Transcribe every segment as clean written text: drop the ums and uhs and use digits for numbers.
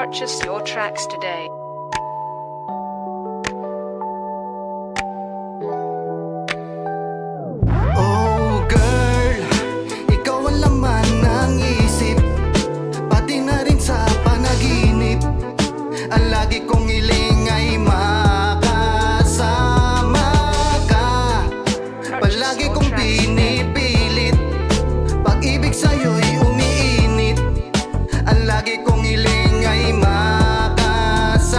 Purchase your tracks today. Oh girl, ikaw ang laman ng isip, pati na rin sa panaginip. Ang lagi kong hiling ay makasama ka. Palagi kong pinipilit, pag-ibig sa'yo'y umiinit. Ang lagi kong hiling ay makasama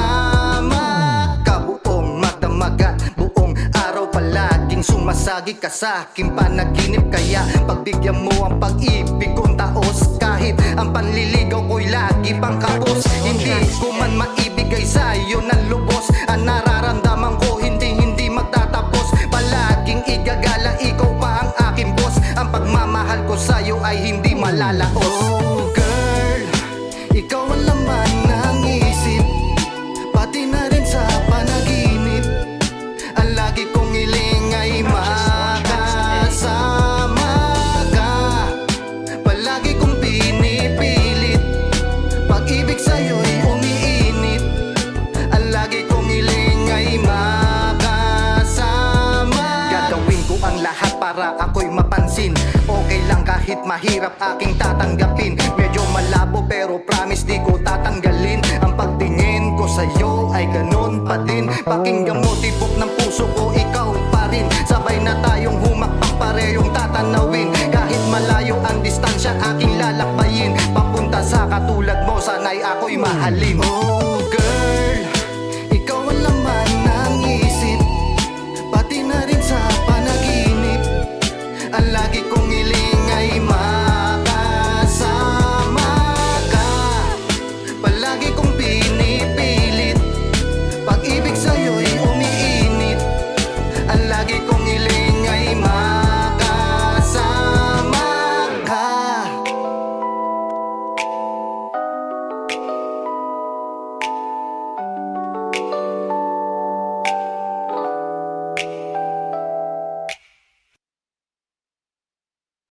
ka. Buong magdamagat, buong araw palaging sumasagi ka sa aking panaginip. Kaya pagbigyan mo ang pag-ibig kong taos, kahit ang panliligaw ko'y lagi pang kapos. Hindi ko man maibigay sa'yo ng lubos, ang nararamdaman ko hindi magtatapos. Palaging igagala, ikaw pa ang aking boss. Ang pagmamahal ko sa'yo ay hindi malalaos. Oh girl, ikaw ang laman ng isip, pati na rin sa panaginip. Ang lagi kong hiling ay makasama ka. Palagi kong pinipilit, pag-ibig sa'yo'y umiinit. Ang lagi kong hiling ay makasama. Gagawin ko ang lahat para ako'y mapansin. Okay lang kahit mahirap aking tatanggapin. Medyo malabo pero promise di ko tatanggalin. Ang pagtingin ko sa'yo ay ganon pa din. Pakinggan mo tibok ng puso ko, ikaw pa rin. Sabay na tayong humakbang, parehong tatanawin. Kahit malayo ang distansya aking lalakbayin, papunta sa katulad mo sana'y ako'y mahalin. Oh